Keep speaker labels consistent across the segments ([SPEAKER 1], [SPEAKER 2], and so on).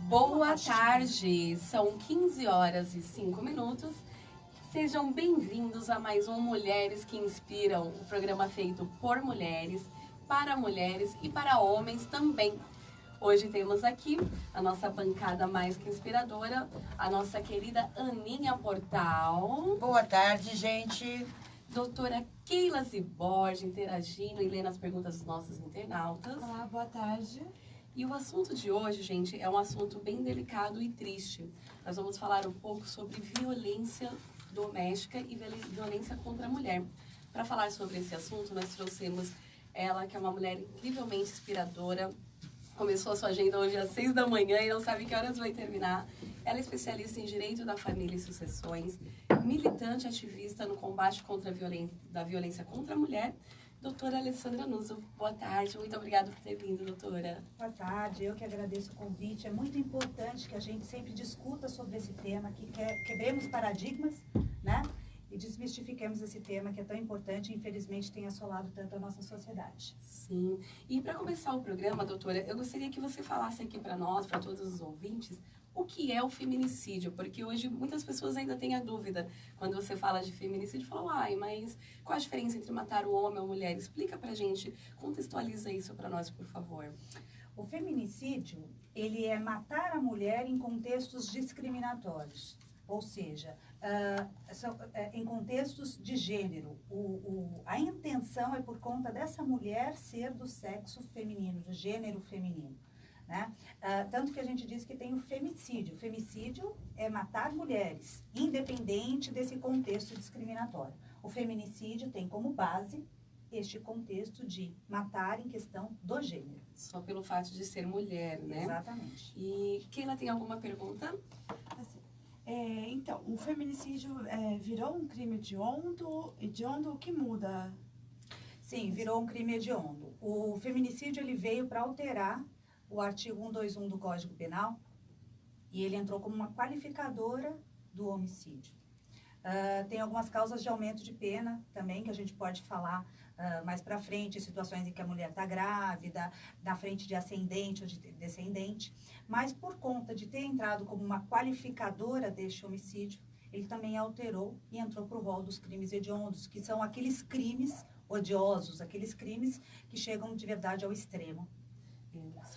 [SPEAKER 1] Boa tarde, são 15 horas e 5 minutos. Sejam bem-vindos a mais um Mulheres que Inspiram, o programa feito por mulheres, para mulheres e para homens também. Hoje temos aqui a nossa bancada mais que inspiradora, a nossa querida Aninha Portal.
[SPEAKER 2] Boa tarde, gente.
[SPEAKER 1] Doutora Keila Ziborge interagindo e lendo as perguntas dos nossos internautas.
[SPEAKER 3] Olá, boa tarde.
[SPEAKER 1] E o assunto de hoje, gente, é um assunto bem delicado e triste. Nós vamos falar um pouco sobre violência doméstica e violência contra a mulher. Para falar sobre esse assunto, nós trouxemos ela, que é uma mulher incrivelmente inspiradora. Começou a sua agenda hoje às 6 da manhã e não sabe que horas vai terminar. Ela é especialista em direito da família e sucessões, militante ativista no combate contra a violência contra a mulher. Doutora Alessandra Nuso, boa tarde. Muito obrigada por ter vindo, doutora.
[SPEAKER 4] Boa tarde, eu que agradeço o convite. É muito importante que a gente sempre discuta sobre esse tema, que quebremos paradigmas, né? E desmistifiquemos esse tema que é tão importante e infelizmente tem assolado tanto a nossa sociedade.
[SPEAKER 1] Sim. E para começar o programa, doutora, eu gostaria que você falasse aqui para nós, para todos os ouvintes, o que é o feminicídio? Porque hoje muitas pessoas ainda têm a dúvida. Quando você fala de feminicídio, falam, mas qual a diferença entre matar o homem ou a mulher? Explica pra gente, contextualiza isso para nós, por favor.
[SPEAKER 4] O feminicídio, ele é matar a mulher em contextos discriminatórios, ou seja, em contextos de gênero. A intenção é por conta dessa mulher ser do sexo feminino, do gênero feminino. Né? Tanto que a gente diz que tem o femicídio. O femicídio é matar mulheres, independente desse contexto discriminatório. O feminicídio tem como base este contexto de matar em questão do gênero.
[SPEAKER 1] Só pelo fato de ser mulher, né?
[SPEAKER 4] Exatamente.
[SPEAKER 1] E Keila, tem alguma pergunta?
[SPEAKER 3] Assim, então, o feminicídio virou um crime hediondo, o que muda?
[SPEAKER 4] Sim, virou um crime hediondo. O feminicídio ele veio para alterar o artigo 121 do Código Penal, e ele entrou como uma qualificadora do homicídio. Tem algumas causas de aumento de pena também, que a gente pode falar mais para frente, situações em que a mulher está grávida, na frente de ascendente ou de descendente, mas por conta de ter entrado como uma qualificadora deste homicídio, ele também alterou e entrou para o rol dos crimes hediondos, que são aqueles crimes odiosos, aqueles crimes que chegam de verdade ao extremo.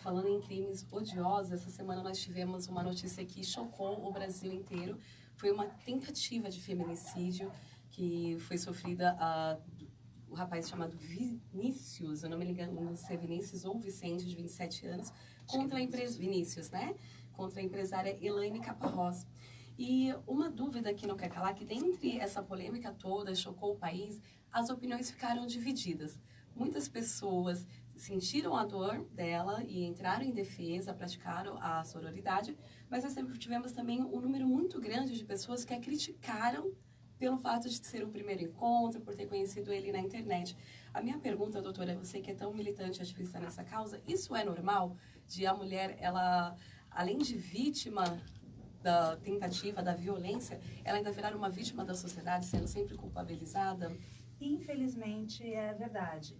[SPEAKER 1] Falando em crimes odiosos, essa semana nós tivemos uma notícia que chocou o Brasil inteiro. Foi uma tentativa de feminicídio que foi sofrida o rapaz chamado Vinícius, eu não me engano se é Vinícius ou Vicente, de 27 anos, contra a empresa Vinícius, né? Contra a empresária Elaine Caparrós. E uma dúvida que não quer calar, que dentre essa polêmica toda, chocou o país, as opiniões ficaram divididas. Muitas pessoas sentiram a dor dela e entraram em defesa, praticaram a sororidade, mas nós sempre tivemos também um número muito grande de pessoas que a criticaram pelo fato de ser o primeiro encontro, por ter conhecido ele na internet. A minha pergunta, doutora, você que é tão militante ativista nessa causa, isso é normal? De a mulher, ela, além de vítima da tentativa, da violência, ela ainda virar uma vítima da sociedade, sendo sempre culpabilizada?
[SPEAKER 4] Infelizmente, é verdade.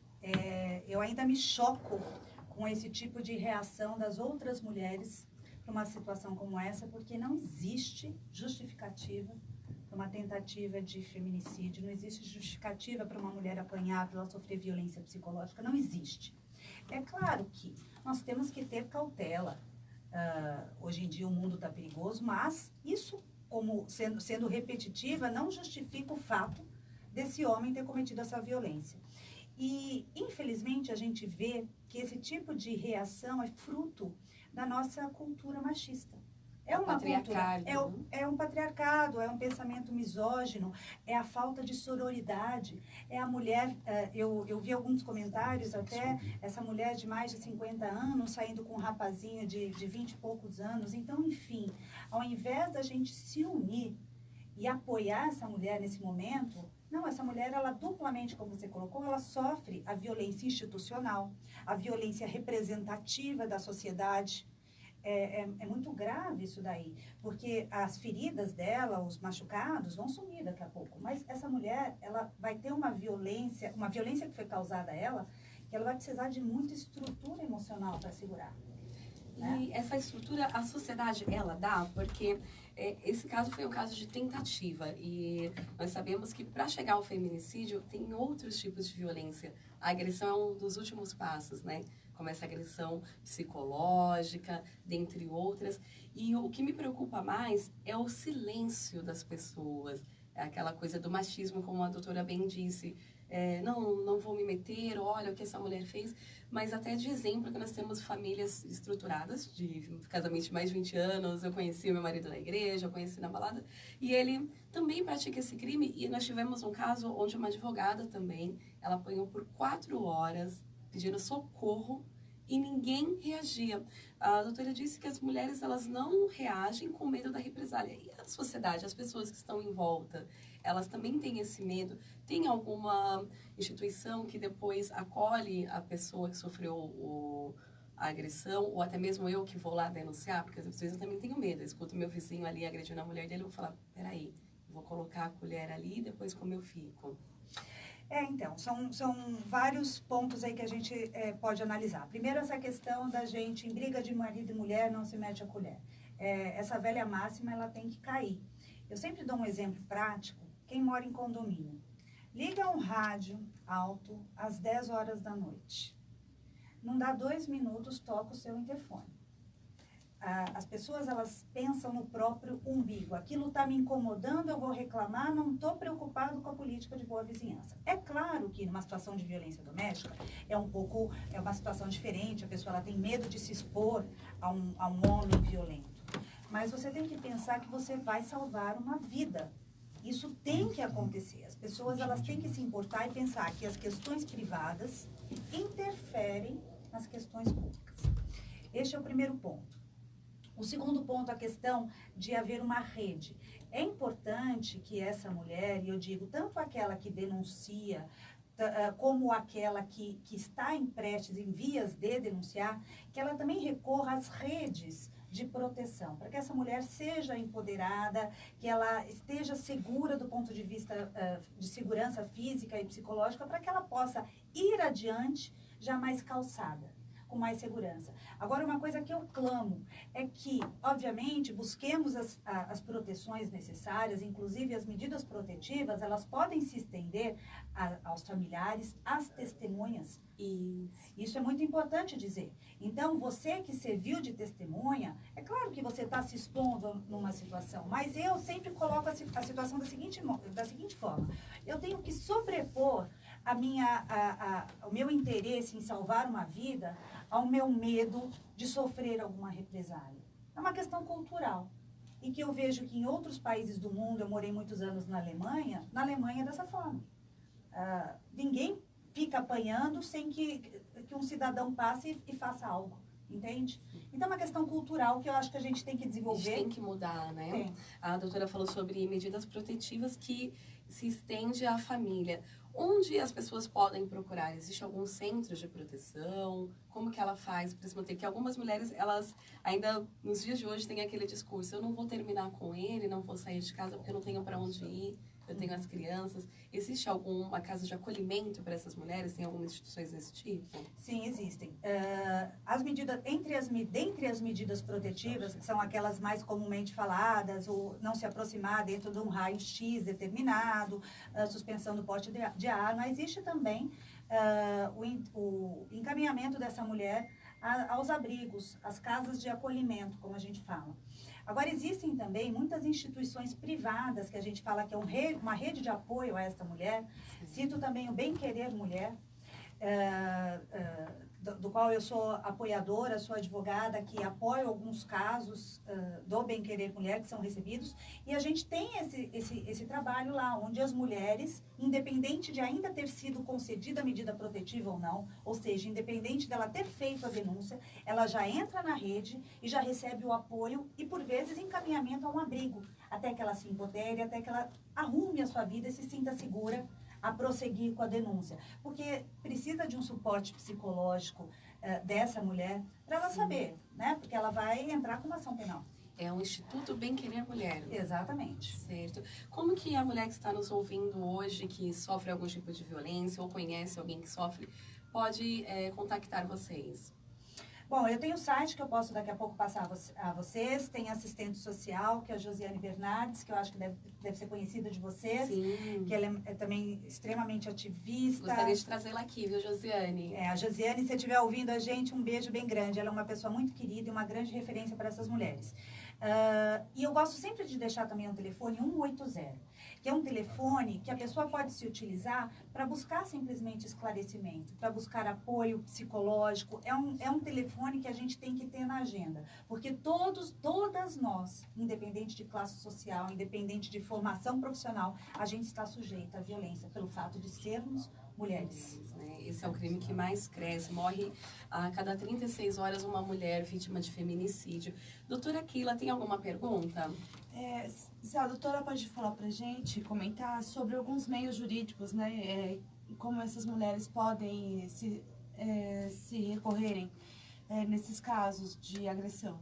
[SPEAKER 4] Eu ainda me choco com esse tipo de reação das outras mulheres para uma situação como essa, porque não existe justificativa para uma tentativa de feminicídio, não existe justificativa para uma mulher apanhar, para ela sofrer violência psicológica, não existe. É claro que nós temos que ter cautela. Hoje em dia o mundo está perigoso, mas isso, como sendo repetitiva, não justifica o fato desse homem ter cometido essa violência. E, infelizmente, a gente vê que esse tipo de reação é fruto da nossa cultura machista. É uma cultura, é um patriarcado, é um pensamento misógino, é a falta de sororidade, é a mulher, eu vi alguns comentários até, essa mulher de mais de 50 anos saindo com um rapazinho de 20 e poucos anos. Então, enfim, ao invés da gente se unir e apoiar essa mulher nesse momento, não, essa mulher, ela duplamente, como você colocou, ela sofre a violência institucional, a violência representativa da sociedade. É muito grave isso daí, porque as feridas dela, os machucados, vão sumir daqui a pouco. Mas essa mulher, ela vai ter uma violência que foi causada a ela, que ela vai precisar de muita estrutura emocional para segurar. né?
[SPEAKER 1] E essa estrutura, a sociedade, ela dá, porque esse caso foi um caso de tentativa. E nós sabemos que para chegar ao feminicídio, tem outros tipos de violência. A agressão é um dos últimos passos, né? Como essa agressão psicológica, dentre outras. E o que me preocupa mais é o silêncio das pessoas. É aquela coisa do machismo, como a doutora bem disse. Não vou me meter, olha o que essa mulher fez. Mas até de exemplo que nós temos famílias estruturadas, de casamento de mais de 20 anos. Eu conheci o meu marido na igreja, eu conheci na balada. E ele também pratica esse crime. E nós tivemos um caso onde uma advogada também, ela apanhou por 4 horas, pedindo socorro, e ninguém reagia. A doutora disse que as mulheres, elas não reagem com medo da represália. E a sociedade, as pessoas que estão em volta, elas também têm esse medo? Tem alguma instituição que depois acolhe a pessoa que sofreu a agressão, ou até mesmo eu que vou lá denunciar? Porque às vezes eu também tenho medo. Eu escuto meu vizinho ali agredindo a mulher dele, eu vou falar, peraí, vou colocar a colher ali e depois como eu fico?
[SPEAKER 4] Então, são vários pontos aí que a gente pode analisar. Primeiro, essa questão da gente, em briga de marido e mulher, não se mete a colher. Essa velha máxima, ela tem que cair. Eu sempre dou um exemplo prático. Quem mora em condomínio, liga um rádio alto às 10 horas da noite. Não dá 2 minutos, toca o seu interfone. As pessoas, elas pensam no próprio umbigo. Aquilo está me incomodando, eu vou reclamar, não estou preocupado com a política de boa vizinhança. É claro que numa situação de violência doméstica é uma situação diferente, a pessoa ela tem medo de se expor a um homem violento. Mas você tem que pensar que você vai salvar uma vida. Isso tem que acontecer. As pessoas, elas têm que se importar e pensar que as questões privadas interferem nas questões públicas. Este é o primeiro ponto. O segundo ponto, a questão de haver uma rede. É importante que essa mulher, e eu digo, tanto aquela que denuncia, como aquela que está em vias de denunciar, que ela também recorra às redes de proteção, para que essa mulher seja empoderada, que ela esteja segura do ponto de vista de segurança física e psicológica, para que ela possa ir adiante já mais calçada, com mais segurança. Agora, uma coisa que eu clamo é que, obviamente, busquemos as proteções necessárias, inclusive as medidas protetivas, elas podem se estender aos familiares, às testemunhas. E isso é muito importante dizer. Então, você que serviu de testemunha, é claro que você está se expondo numa situação, mas eu sempre coloco a situação da seguinte forma. Eu tenho que sobrepor o meu interesse em salvar uma vida ao meu medo de sofrer alguma represália. É uma questão cultural. E que eu vejo que em outros países do mundo, eu morei muitos anos na Alemanha é dessa forma. Ninguém fica apanhando sem que um cidadão passe e faça algo. Entende? Então, é uma questão cultural que eu acho que a gente tem que desenvolver.
[SPEAKER 1] A gente tem que mudar, né?
[SPEAKER 4] Tem.
[SPEAKER 1] A doutora falou sobre medidas protetivas que se estende à família. Onde as pessoas podem procurar? Existe algum centro de proteção? Como que ela faz para se manter? Porque algumas mulheres, elas ainda, nos dias de hoje, têm aquele discurso, eu não vou terminar com ele, não vou sair de casa porque eu não tenho para onde ir, eu tenho as crianças. Existe alguma casa de acolhimento para essas mulheres? Tem algumas instituições desse tipo?
[SPEAKER 4] Sim, existem. Dentre as medidas protetivas, que são aquelas mais comumente faladas, o não se aproximar dentro de um raio X determinado, suspensão do porte de arma, existe também o encaminhamento dessa mulher aos abrigos, às casas de acolhimento, como a gente fala. Agora, existem também muitas instituições privadas que a gente fala que é uma rede de apoio a esta mulher. Cito também o Bem Querer Mulher, do qual eu sou apoiadora, sou advogada, que apoio alguns casos do Bem Querer Mulher que são recebidos. E a gente tem esse trabalho lá, onde as mulheres, independente de ainda ter sido concedida a medida protetiva ou não, ou seja, independente dela ter feito a denúncia, ela já entra na rede e já recebe o apoio e, por vezes, encaminhamento a um abrigo, até que ela se empodere, até que ela arrume a sua vida e se sinta segura a prosseguir com a denúncia. Porque precisa de um suporte psicológico dessa mulher para ela saber, né? Porque ela vai entrar com uma ação penal.
[SPEAKER 1] É um Instituto Bem Querer Mulher.
[SPEAKER 4] Exatamente.
[SPEAKER 1] Certo. Como que a mulher que está nos ouvindo hoje, que sofre algum tipo de violência ou conhece alguém que sofre, pode contactar vocês?
[SPEAKER 4] Bom, eu tenho o site que eu posso daqui a pouco passar a vocês, tem assistente social, que é a Josiane Bernardes, que eu acho que deve ser conhecida de vocês.
[SPEAKER 1] Sim.
[SPEAKER 4] Que ela é também extremamente ativista.
[SPEAKER 1] Gostaria de trazê-la aqui, viu, Josiane?
[SPEAKER 4] A Josiane, se você estiver ouvindo a gente, um beijo bem grande. Ela é uma pessoa muito querida e uma grande referência para essas mulheres. E eu gosto sempre de deixar também um telefone 180, que é um telefone que a pessoa pode se utilizar para buscar simplesmente esclarecimento, para buscar apoio psicológico. É um telefone que a gente tem que ter na agenda, porque todas nós, independente de classe social, independente de formação profissional, a gente está sujeita à violência pelo fato de sermos mulheres.
[SPEAKER 1] Esse é o crime que mais cresce. Morre a cada 36 horas uma mulher vítima de feminicídio. Doutora Keila, tem alguma pergunta?
[SPEAKER 3] Se a doutora pode falar pra gente, comentar sobre alguns meios jurídicos, né? Como essas mulheres podem se recorrerem nesses casos de agressão.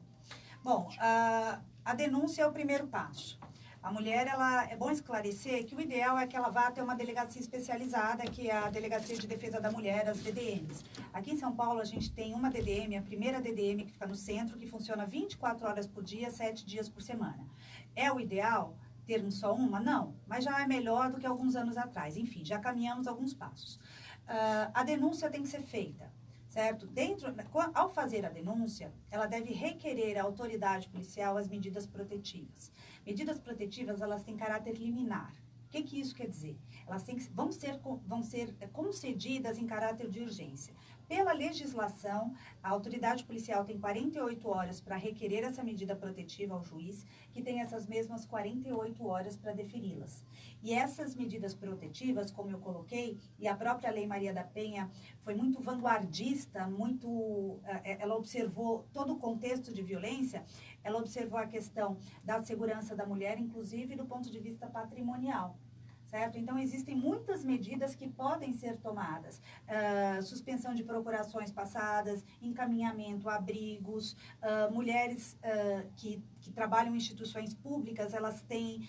[SPEAKER 4] Bom, a denúncia é o primeiro passo. A mulher, é bom esclarecer que o ideal é que ela vá até uma delegacia especializada, que é a Delegacia de Defesa da Mulher, as DDMs. Aqui em São Paulo, a gente tem uma DDM, a primeira DDM, que fica no centro, que funciona 24 horas por dia, 7 dias por semana. É o ideal termos só uma? Não, mas já é melhor do que alguns anos atrás. Enfim, já caminhamos alguns passos. A denúncia tem que ser feita, certo? Ao fazer a denúncia, ela deve requerer à autoridade policial as medidas protetivas. Medidas protetivas, elas têm caráter liminar. O que isso quer dizer? Elas vão ser concedidas em caráter de urgência. Pela legislação, a autoridade policial tem 48 horas para requerer essa medida protetiva ao juiz, que tem essas mesmas 48 horas para deferi-las. E essas medidas protetivas, como eu coloquei, e a própria Lei Maria da Penha foi muito vanguardista, ela observou todo o contexto de violência, ela observou a questão da segurança da mulher, inclusive do ponto de vista patrimonial. Certo? Então, existem muitas medidas que podem ser tomadas. Suspensão de procurações passadas, encaminhamento a abrigos, mulheres que trabalham em instituições públicas, elas têm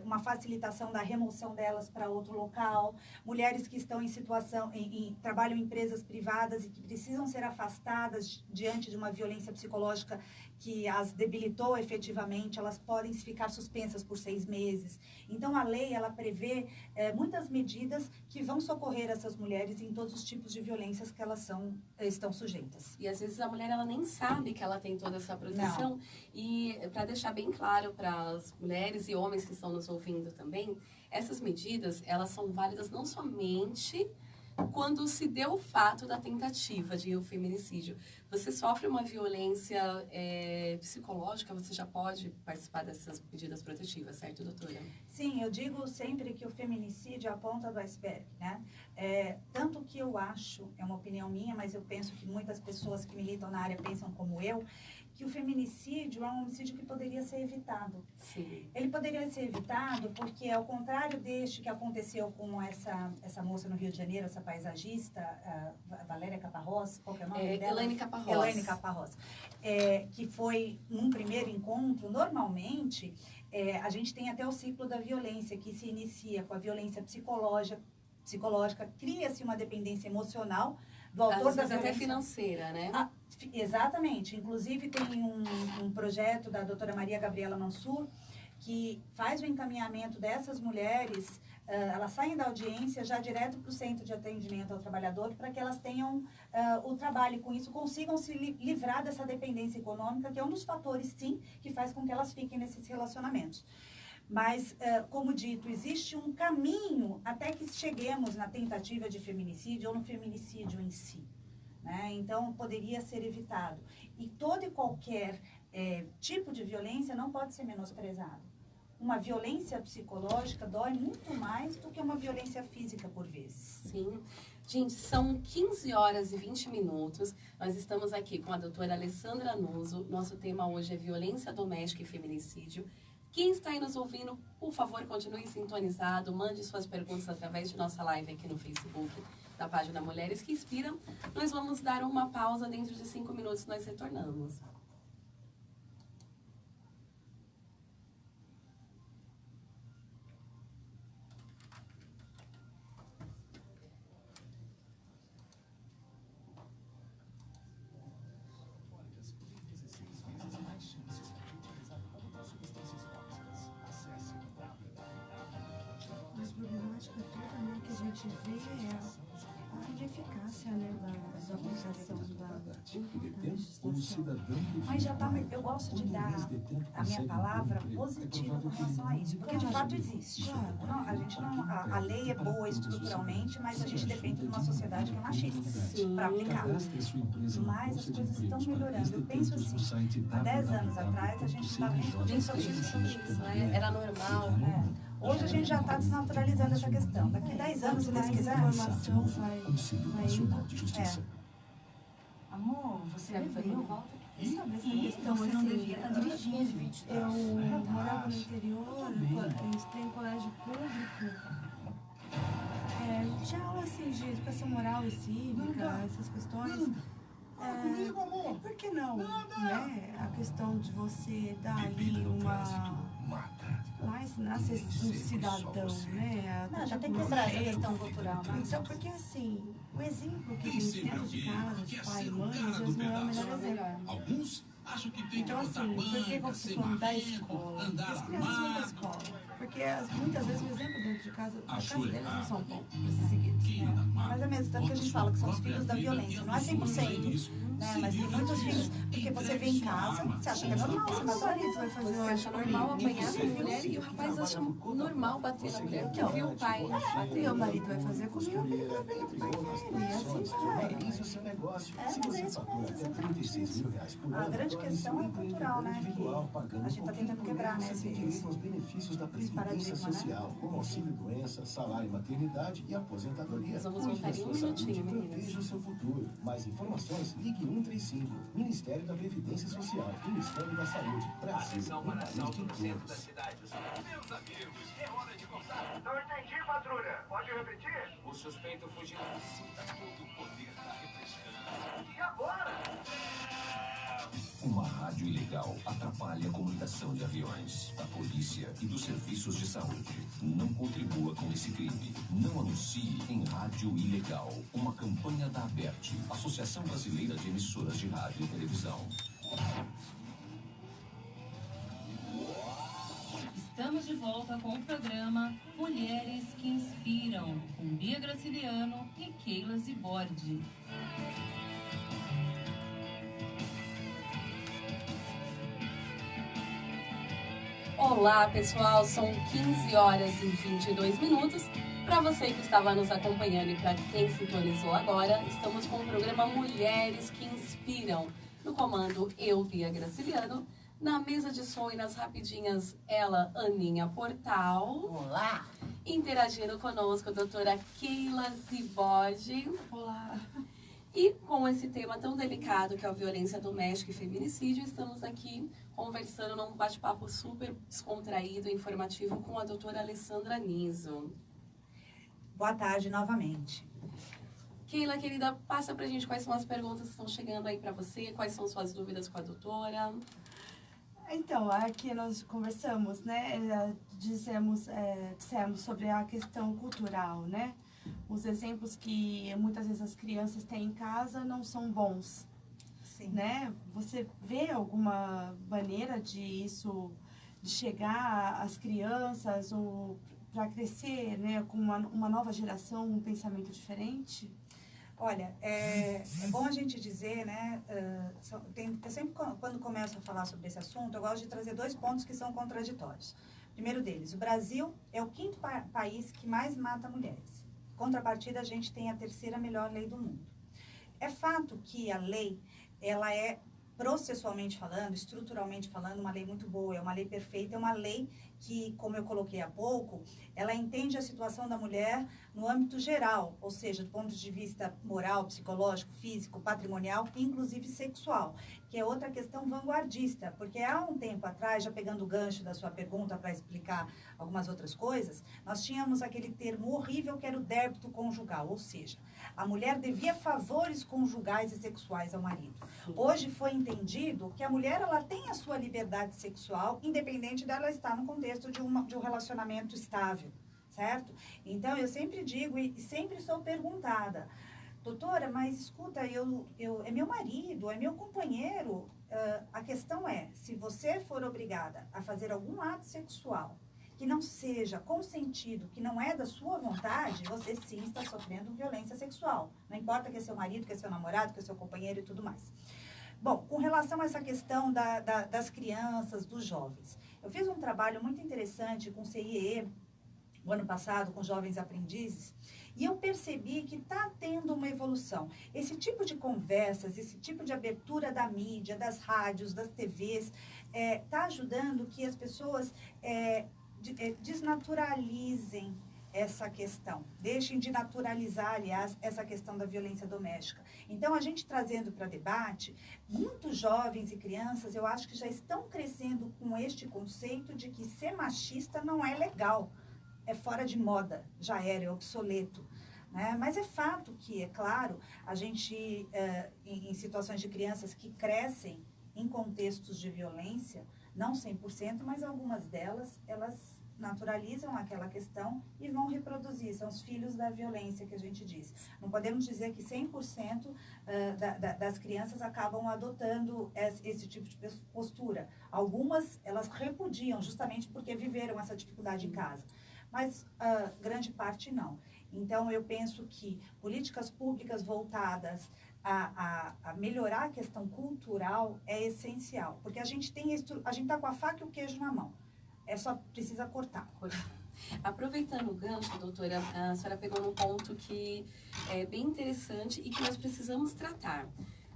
[SPEAKER 4] uma facilitação da remoção delas para outro local. Mulheres que estão em situação, trabalham em empresas privadas e que precisam ser afastadas diante de uma violência psicológica que as debilitou efetivamente, elas podem ficar suspensas por 6 meses. Então, a lei, ela prevê muitas medidas que vão socorrer essas mulheres em todos os tipos de violências que elas estão sujeitas.
[SPEAKER 1] E, às vezes, a mulher, ela nem sabe que ela tem toda essa proteção.
[SPEAKER 4] Não.
[SPEAKER 1] E, para deixar bem claro para as mulheres e homens que estão nos ouvindo também, essas medidas, elas são válidas não somente quando se deu o fato da tentativa de feminicídio. Você sofre uma violência psicológica, você já pode participar dessas medidas protetivas, certo, doutora?
[SPEAKER 4] Sim, eu digo sempre que o feminicídio é a ponta do iceberg, né? Tanto que eu acho, é uma opinião minha, mas eu penso que muitas pessoas que militam na área pensam como eu, que o feminicídio é um homicídio que poderia ser evitado.
[SPEAKER 1] Sim.
[SPEAKER 4] Ele poderia ser evitado porque, ao contrário deste que aconteceu com essa moça no Rio de Janeiro, essa paisagista, Valéria Caparrós, qual que é o nome dela?
[SPEAKER 1] Elaine Caparrós.
[SPEAKER 4] Elaine Caparrós. Que foi num primeiro encontro, normalmente, a gente tem até o ciclo da violência, que se inicia com a violência psicológica, cria-se uma dependência emocional do autor da violência.
[SPEAKER 1] Até financeira, né?
[SPEAKER 4] Exatamente. Inclusive, tem um projeto da doutora Maria Gabriela Mansur, que faz o encaminhamento dessas mulheres, elas saem da audiência já direto para o centro de atendimento ao trabalhador, para que elas tenham o trabalho e, com isso, consigam se livrar dessa dependência econômica, que é um dos fatores, sim, que faz com que elas fiquem nesses relacionamentos. Mas, como dito, existe um caminho até que cheguemos na tentativa de feminicídio ou no feminicídio em si. Né? Então, poderia ser evitado. E todo e qualquer tipo de violência não pode ser menosprezado. Uma violência psicológica dói muito mais do que uma violência física, por vezes.
[SPEAKER 1] Sim. Gente, são 15 horas e 20 minutos. Nós estamos aqui com a doutora Alessandra Nuso. Nosso tema hoje é violência doméstica e feminicídio. Quem está aí nos ouvindo, por favor, continue sintonizado. Mande suas perguntas através de nossa live aqui no Facebook, da página Mulheres que Inspiram. Nós vamos dar uma pausa. Dentro de 5 minutos nós retornamos.
[SPEAKER 3] gente vê a ineficácia, né, da aplicação da legislação.
[SPEAKER 4] Mas já tá, eu gosto de dar a minha palavra positiva com relação a isso, porque de fato existe. Não, a gente não, a lei é boa estruturalmente, mas a gente depende de uma sociedade que é machista para aplicar. Mas as coisas estão melhorando. Eu penso assim, há 10 anos atrás a gente estava discutindo sobre isso,
[SPEAKER 1] né? Era normal.
[SPEAKER 4] Hoje a gente já está desnaturalizando essa questão. Daqui a 10 anos, se Deus quiser,
[SPEAKER 3] Informação vai indo.
[SPEAKER 2] Amor, você viu?
[SPEAKER 3] E sabe essa questão,
[SPEAKER 2] você não
[SPEAKER 3] assim,
[SPEAKER 2] devia estar dirigindo.
[SPEAKER 3] eu morava no interior, eu estudei em colégio público. A gente tinha aula assim, de educação moral e cívica, essas questões. Por que não? Né? A questão de você dar ali mais nasce um cidadão, né?
[SPEAKER 4] Não, já tem que quebrar essa questão cultural, né?
[SPEAKER 3] Então, porque assim, o exemplo que tem dentro de casa, de pai e mãe, às vezes não é o melhor exemplo.
[SPEAKER 5] Alguns acham que tem que
[SPEAKER 3] Então, assim, por que eu estou falando da escola? As crianças vão da escola. Porque muitas vezes o exemplo dentro de casa, a casa deles não são bons para ser seguidos.
[SPEAKER 4] Mas é mesmo, tanto que a gente fala que são os filhos da violência. Não é 100%, né? Mas tem muitos filhos. Porque você vê em casa, você acha que é normal, você
[SPEAKER 3] Mas o marido vai fazer
[SPEAKER 1] Você acha normal apanhar com a mulher e o rapaz acha normal bater na mulher, porque viu o pai bater.
[SPEAKER 3] Meu marido vai fazer comigo, ele vai pegar o pai dele. E assim vai.
[SPEAKER 4] mas é isso mesmo. A grande questão é cultural, né? Que a gente está tentando quebrar, né?
[SPEAKER 6] Com os benefícios da Previdência
[SPEAKER 4] paradigma, né?
[SPEAKER 6] Social, como auxílio-doença, salário, maternidade e aposentadoria.
[SPEAKER 1] Nós vamos
[SPEAKER 6] Cuide
[SPEAKER 1] voltar
[SPEAKER 6] da
[SPEAKER 1] em um
[SPEAKER 6] sua saúde
[SPEAKER 1] minutinho,
[SPEAKER 6] e
[SPEAKER 1] meninas.
[SPEAKER 6] proteja o seu futuro. Mais informações, ligue 135. Ministério da Previdência Social, Ministério da Saúde, Brasil, um país de todos.
[SPEAKER 7] Meus amigos, é hora de contar. Não entendi, patrulha. Pode repetir? O suspeito fugiu. Sinta todo o poder da refrescância. E agora?
[SPEAKER 8] Uma rádio ilegal atrapalha a comunicação de aviões, da polícia e dos serviços de saúde. Não contribua com esse crime. Não anuncie em rádio ilegal. Uma campanha da ABERT, Associação Brasileira de Emissoras de Rádio e Televisão.
[SPEAKER 9] Estamos de volta com o programa Mulheres que Inspiram, com Bia Graciliano e Keila Zibordi.
[SPEAKER 1] Olá, pessoal, são 15 horas e 22 minutos. Para você que estava nos acompanhando e para quem sintonizou agora, estamos com o programa Mulheres que Inspiram. No comando, eu, Bia Graciliano. Na mesa de som e nas rapidinhas, ela, Aninha Portal.
[SPEAKER 2] Olá!
[SPEAKER 1] Interagindo conosco, a doutora Keila Zibordi.
[SPEAKER 3] Olá.
[SPEAKER 1] E com esse tema tão delicado que é a violência doméstica e feminicídio, estamos aqui conversando num bate-papo super descontraído e informativo com a doutora Alessandra Niso.
[SPEAKER 4] Boa tarde novamente.
[SPEAKER 1] Keila, querida, passa pra gente quais são as perguntas que estão chegando aí pra você, quais são suas dúvidas com a doutora.
[SPEAKER 3] Então, aqui nós conversamos, né? Dissemos sobre a questão cultural, né? Os exemplos que muitas vezes as crianças têm em casa não são bons,
[SPEAKER 4] Sim.
[SPEAKER 3] né? Você vê alguma maneira de chegar às crianças ou para crescer, né? Com uma nova geração, um pensamento diferente?
[SPEAKER 4] Olha, é bom a gente dizer, né? Eu sempre, quando começo a falar sobre esse assunto, eu gosto de trazer 2 pontos que são contraditórios. Primeiro deles, o Brasil é o 5º país que mais mata mulheres. Contrapartida, a gente tem a 3ª melhor lei do mundo. É fato que a lei, ela é processualmente falando, estruturalmente falando, uma lei muito boa, é uma lei perfeita, é uma lei que, como eu coloquei há pouco, ela entende a situação da mulher no âmbito geral, ou seja, do ponto de vista moral, psicológico, físico, patrimonial, inclusive sexual, que é outra questão vanguardista, porque há um tempo atrás, já pegando o gancho da sua pergunta para explicar algumas outras coisas, nós tínhamos aquele termo horrível que era o débito conjugal, ou seja, a mulher devia favores conjugais e sexuais ao marido. Hoje foi entendido que a mulher ela tem a sua liberdade sexual, independente dela estar no contexto de um relacionamento estável, certo? Então, eu sempre digo e sempre sou perguntada, doutora, mas escuta, é meu marido, é meu companheiro. A questão é, se você for obrigada a fazer algum ato sexual que não seja consentido, que não é da sua vontade, você sim está sofrendo violência sexual. Não importa que é seu marido, que é seu namorado, que é seu companheiro e tudo mais. Bom, com relação a essa questão das crianças, dos jovens, eu fiz um trabalho muito interessante com o CIE, o ano passado, com jovens aprendizes, e eu percebi que está tendo uma evolução. Esse tipo de conversas, esse tipo de abertura da mídia, das rádios, das TVs, está ajudando que as pessoas desnaturalizem essa questão. Deixem de naturalizar, aliás, essa questão da violência doméstica. Então, a gente trazendo para debate, muitos jovens e crianças, eu acho que já estão crescendo com este conceito de que ser machista não é legal. É fora de moda, já era, é obsoleto. Né? Mas é fato que, é claro, a gente, em situações de crianças que crescem em contextos de violência, não 100%, mas algumas delas, elas naturalizam aquela questão e vão reproduzir. São os filhos da violência que a gente diz. Não podemos dizer que 100% das crianças acabam adotando esse tipo de postura. Algumas, elas repudiam justamente porque viveram essa dificuldade em casa. Mas grande parte não. Então, eu penso que políticas públicas voltadas a melhorar a questão cultural é essencial. Porque a gente está com a faca e o queijo na mão. Só precisa cortar.
[SPEAKER 1] Aproveitando o gancho, doutora, a senhora pegou num ponto que é bem interessante e que nós precisamos tratar.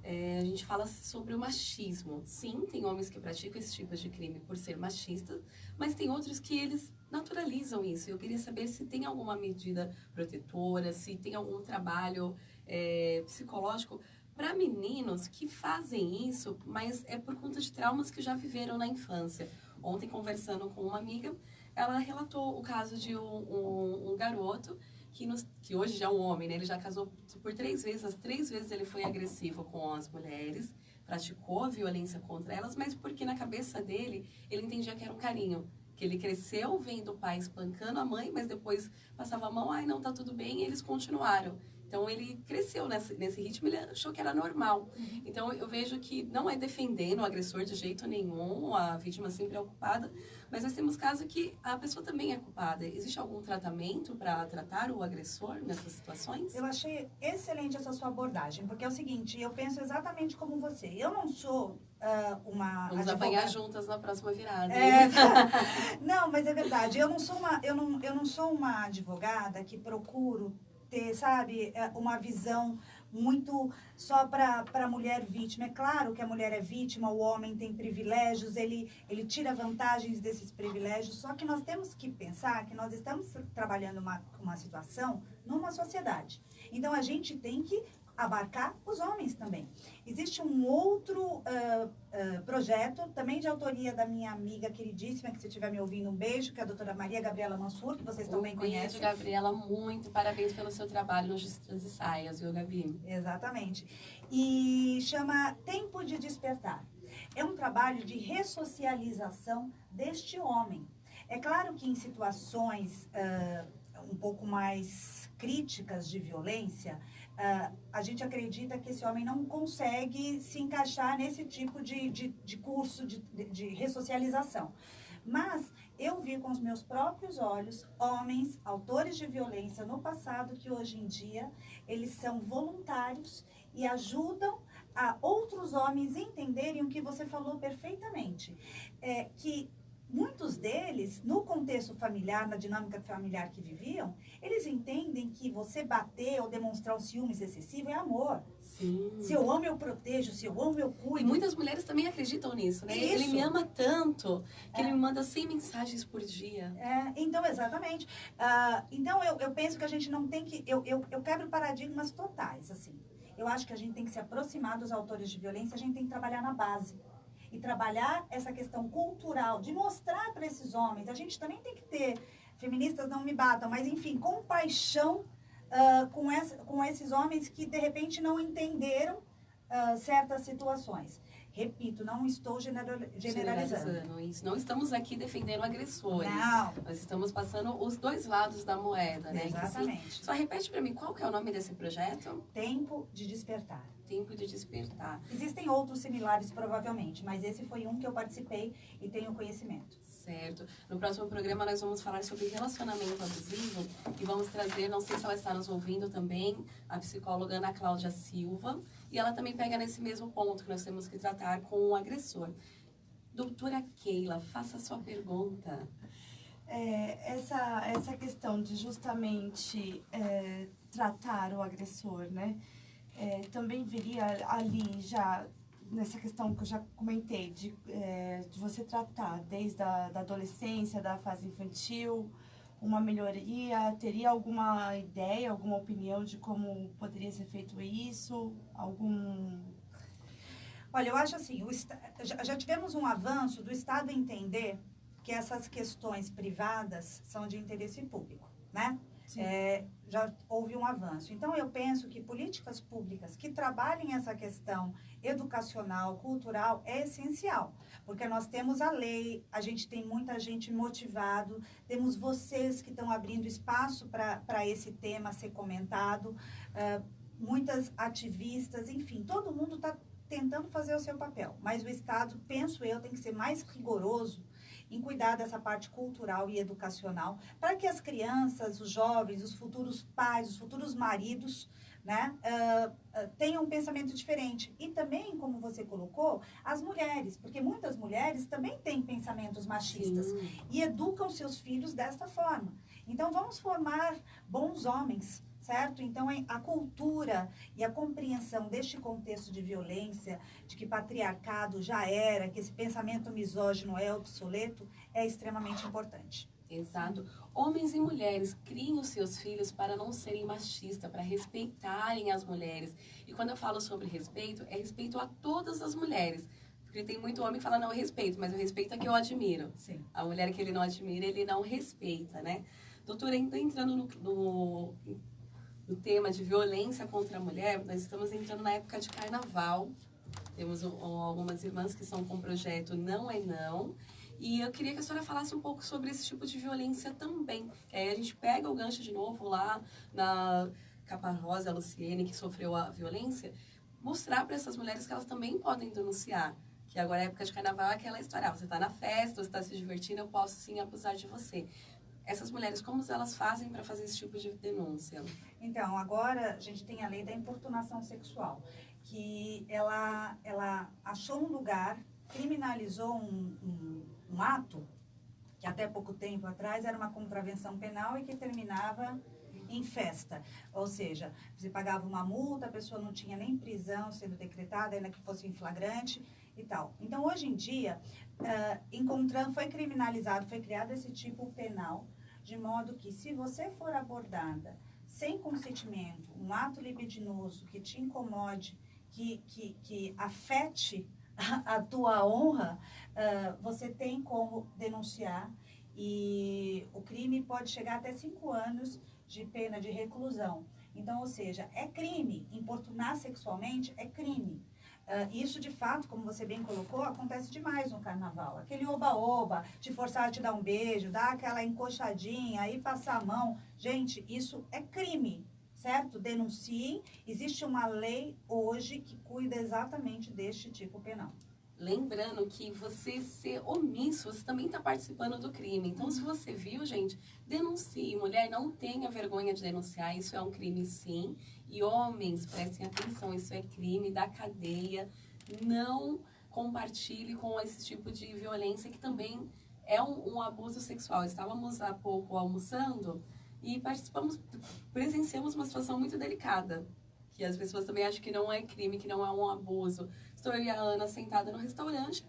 [SPEAKER 1] A gente fala sobre o machismo. Sim, tem homens que praticam esse tipo de crime por ser machistas, mas tem outros que eles naturalizam isso. Eu queria saber se tem alguma medida protetora, se tem algum trabalho psicológico para meninos que fazem isso, mas é por conta de traumas que já viveram na infância. Ontem, conversando com uma amiga, ela relatou o caso de um garoto que hoje já é um homem, né? Ele já casou por 3 vezes, as 3 vezes ele foi agressivo com as mulheres, praticou a violência contra elas, mas porque na cabeça dele, ele entendia que era um carinho. Que ele cresceu vendo o pai espancando a mãe, mas depois passava a mão, ai, não, tá tudo bem, e eles continuaram. Então, ele cresceu nesse ritmo, ele achou que era normal. Então, eu vejo que não é defendendo o agressor de jeito nenhum, a vítima sempre é ocupada, mas nós temos casos que a pessoa também é culpada. Existe algum tratamento para tratar o agressor nessas situações?
[SPEAKER 4] Eu achei excelente essa sua abordagem, porque é o seguinte, eu penso exatamente como você. Eu não sou uma
[SPEAKER 1] Vamos
[SPEAKER 4] advogada...
[SPEAKER 1] apanhar juntas na próxima virada.
[SPEAKER 4] Não, mas é verdade. Eu não sou uma advogada que procuro ter, sabe, uma visão muito só para a mulher vítima. É claro que a mulher é vítima, o homem tem privilégios, ele tira vantagens desses privilégios, só que nós temos que pensar que nós estamos trabalhando uma situação numa sociedade. Então, a gente tem que abarcar os homens também. Existe um outro projeto, também de autoria da minha amiga queridíssima, que se estiver me ouvindo, um beijo, que é a doutora Maria Gabriela Mansur, que vocês também conhecem.
[SPEAKER 1] Beijo, Gabriela, muito parabéns pelo seu trabalho nos Justiças e Saias, viu, Gabi?
[SPEAKER 4] Exatamente. E chama Tempo de Despertar. É um trabalho de ressocialização deste homem. É claro que em situações um pouco mais críticas de violência, a gente acredita que esse homem não consegue se encaixar nesse tipo de curso de ressocialização. Mas eu vi com os meus próprios olhos homens, autores de violência no passado, que hoje em dia eles são voluntários e ajudam a outros homens entenderem o que você falou perfeitamente. Que muitos deles, no contexto familiar, na dinâmica familiar que viviam, eles entendem que você bater ou demonstrar um ciúmes excessivo é amor.
[SPEAKER 1] Sim.
[SPEAKER 4] Se eu amo, eu protejo. Se eu amo, eu cuido.
[SPEAKER 1] E muitas mulheres também acreditam nisso, né?
[SPEAKER 4] Isso.
[SPEAKER 1] Ele me ama tanto que ele me manda 100 mensagens por dia.
[SPEAKER 4] Então, exatamente. Então, eu penso que a gente não tem que... Eu quebro paradigmas totais, assim. Eu acho que a gente tem que se aproximar dos autores de violência, a gente tem que trabalhar na base. E trabalhar essa questão cultural, de mostrar para esses homens. A gente também tem que ter, feministas não me batam, mas enfim, compaixão com esses homens que de repente não entenderam certas situações. Repito, não estou generalizando.
[SPEAKER 1] Isso. Não estamos aqui defendendo agressores.
[SPEAKER 4] Não.
[SPEAKER 1] Nós estamos passando os dois lados da moeda, né?
[SPEAKER 4] Exatamente.
[SPEAKER 1] Só repete para mim, qual que é o nome desse projeto?
[SPEAKER 4] Tempo de Despertar.
[SPEAKER 1] Tempo de Despertar.
[SPEAKER 4] Existem outros similares, provavelmente, mas esse foi um que eu participei e tenho conhecimento.
[SPEAKER 1] Certo. No próximo programa nós vamos falar sobre relacionamento abusivo e vamos trazer, não sei se ela está nos ouvindo também, a psicóloga Ana Cláudia Silva, e ela também pega nesse mesmo ponto que nós temos que tratar com o agressor. Doutora Keila, faça a sua pergunta.
[SPEAKER 3] Essa questão de justamente tratar o agressor, né? Também viria ali já nessa questão que eu já comentei, de você tratar desde a da adolescência, da fase infantil, uma melhoria. Teria alguma ideia, alguma opinião de como poderia ser feito isso?
[SPEAKER 4] Olha, eu acho assim, já tivemos um avanço do Estado entender que essas questões privadas são de interesse público, né? Já houve um avanço. Então, eu penso que políticas públicas que trabalhem essa questão educacional, cultural, é essencial. Porque nós temos a lei, a gente tem muita gente motivado, temos vocês que estão abrindo espaço para esse tema ser comentado, muitas ativistas, enfim, todo mundo está tentando fazer o seu papel. Mas o Estado, penso eu, tem que ser mais rigoroso em cuidar dessa parte cultural e educacional, para que as crianças, os jovens, os futuros pais, os futuros maridos, né, tenham um pensamento diferente. E também, como você colocou, as mulheres, porque muitas mulheres também têm pensamentos machistas. Sim. E educam seus filhos desta forma. Então, vamos formar bons homens, certo? Então, a cultura e a compreensão deste contexto de violência, de que patriarcado já era, que esse pensamento misógino é obsoleto, é extremamente importante.
[SPEAKER 1] Exato. Homens e mulheres, criem os seus filhos para não serem machistas, para respeitarem as mulheres. E quando eu falo sobre respeito, é respeito a todas as mulheres. Porque tem muito homem que fala, não, eu respeito, mas o respeito é que eu admiro.
[SPEAKER 4] Sim.
[SPEAKER 1] A mulher que ele não admira, ele não respeita, né? Doutora, entrando no tema de violência contra a mulher, nós estamos entrando na época de carnaval. Temos algumas irmãs que estão com o projeto Não é Não. E eu queria que a senhora falasse um pouco sobre esse tipo de violência também. Aí a gente pega o gancho de novo lá na Capa Rosa, a Luciene, que sofreu a violência, mostrar para essas mulheres que elas também podem denunciar. Que agora é época de carnaval, é aquela história, você está na festa, você está se divertindo, eu posso sim abusar de você. Essas mulheres, como elas fazem para fazer esse tipo de denúncia?
[SPEAKER 4] Então, agora a gente tem a lei da importunação sexual, que ela achou um lugar, criminalizou um ato, que até pouco tempo atrás era uma contravenção penal e que terminava em festa. Ou seja, você pagava uma multa, a pessoa não tinha nem prisão sendo decretada, ainda que fosse em flagrante e tal. Então, hoje em dia, foi criminalizado, foi criado esse tipo penal, de modo que, se você for abordada sem consentimento, um ato libidinoso que te incomode, que afete a tua honra, você tem como denunciar, e o crime pode chegar até 5 anos de pena de reclusão. Então, ou seja, é crime. Importunar sexualmente é crime. Isso, de fato, como você bem colocou, acontece demais no carnaval. Aquele oba-oba, te forçar a te dar um beijo, dar aquela encoxadinha, aí passar a mão. Gente, isso é crime, certo? Denunciem. Existe uma lei hoje que cuida exatamente deste tipo penal.
[SPEAKER 1] Lembrando que você ser omisso, você também está participando do crime. Então, se você viu, gente, denuncie. Mulher, não tenha vergonha de denunciar. Isso é um crime, sim. E homens, prestem atenção, isso é crime da cadeia. Não compartilhe com esse tipo de violência, que também é um abuso sexual. Estávamos há pouco almoçando e presenciamos uma situação muito delicada, que as pessoas também acham que não é crime, que não é um abuso. Estou eu e a Ana sentada no restaurante,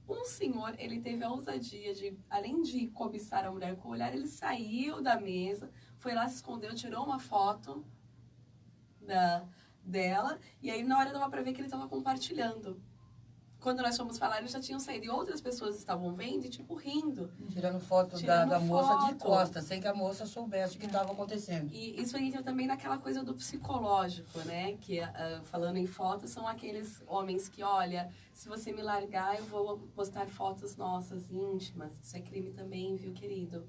[SPEAKER 1] um senhor, ele teve a ousadia de, além de cobiçar a mulher com o olhar, ele saiu da mesa, foi lá, se escondeu, tirou uma foto dela, e aí na hora dava pra ver que ele estava compartilhando. quando nós fomos falar, eles já tinham saído. E outras pessoas estavam vendo e, tipo, rindo.
[SPEAKER 10] Tirando foto da moça de costas, sem que a moça soubesse o que estava acontecendo.
[SPEAKER 1] E isso entra também naquela coisa do psicológico, né? Que, falando em fotos, são aqueles homens que, olha, se você me largar, eu vou postar fotos nossas, íntimas. Isso é crime também, viu, querido?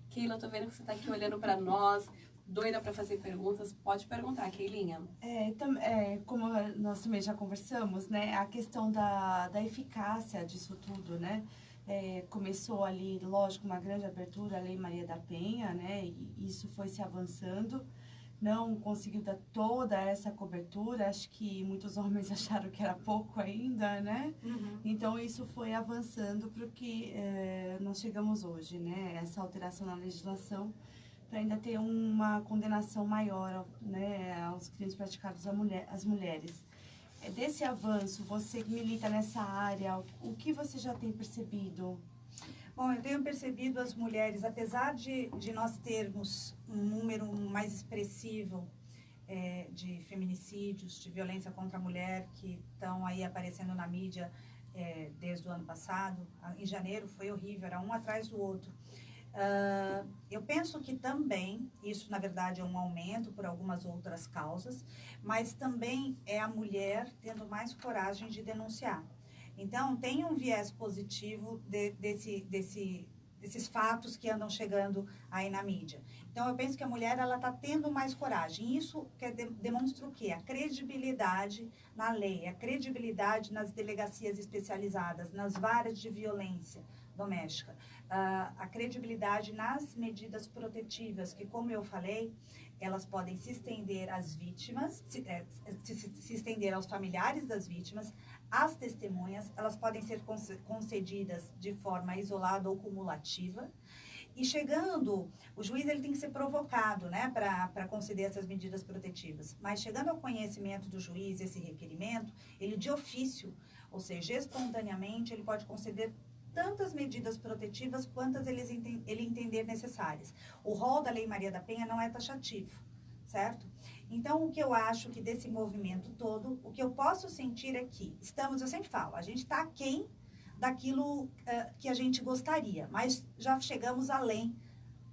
[SPEAKER 1] Keila, eu tô vendo que você tá aqui olhando para nós, doida para fazer perguntas. Pode perguntar, Keilinha.
[SPEAKER 3] Como nós também já conversamos, né, a questão da eficácia disso tudo, né, começou ali, lógico, uma grande abertura, a Lei Maria da Penha, né, e isso foi se avançando, não conseguiu dar toda essa cobertura, acho que muitos homens acharam que era pouco ainda, né, então isso foi avançando para o que nós chegamos hoje, né, essa alteração na legislação, para ainda ter uma condenação maior, né, aos crimes praticados às mulheres. Desse avanço, você que milita nessa área, o que você já tem percebido?
[SPEAKER 4] Bom, eu tenho percebido as mulheres, apesar de nós termos um número mais expressivo de feminicídios, de violência contra a mulher, que estão aí aparecendo na mídia desde o ano passado, em janeiro foi horrível, era um atrás do outro. Eu penso que também, isso na verdade é um aumento por algumas outras causas, mas também é a mulher tendo mais coragem de denunciar. Então, tem um viés positivo desses fatos que andam chegando aí na mídia. Então, eu penso que a mulher ela está tendo mais coragem. Isso demonstra o quê? A credibilidade na lei, a credibilidade nas delegacias especializadas, nas varas de violência doméstica. A credibilidade nas medidas protetivas, que, como eu falei, elas podem se estender às vítimas, se estender aos familiares das vítimas, às testemunhas, elas podem ser concedidas de forma isolada ou cumulativa. E chegando, o juiz ele tem que ser provocado, né, para conceder essas medidas protetivas. Mas chegando ao conhecimento do juiz esse requerimento, ele de ofício, ou seja, espontaneamente, ele pode conceder tantas medidas protetivas quantas ele entender necessárias. O rol da Lei Maria da Penha não é taxativo, certo? Então, o que eu acho que desse movimento todo, o que eu posso sentir é que eu sempre falo, a gente está aquém daquilo que a gente gostaria, mas já chegamos além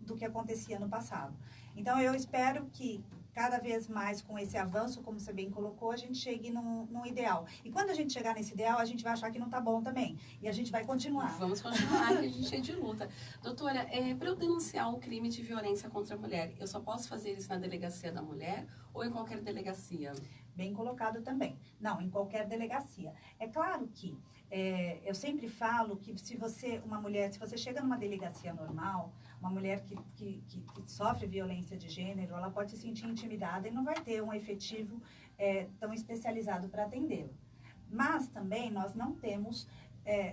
[SPEAKER 4] do que acontecia no passado. Então, eu espero que cada vez mais com esse avanço, como você bem colocou, a gente chegue num ideal. E quando a gente chegar nesse ideal, a gente vai achar que não está bom também. E a gente vai continuar.
[SPEAKER 1] Vamos continuar, que a gente é de luta. Doutora, para eu denunciar um crime de violência contra a mulher, eu só posso fazer isso na delegacia da mulher ou em qualquer delegacia?
[SPEAKER 4] Bem colocado também. Não, em qualquer delegacia. É claro que eu sempre falo que se você chega numa delegacia normal, uma mulher que sofre violência de gênero, ela pode se sentir intimidada e não vai ter um efetivo tão especializado para atendê-la. Mas também nós não temos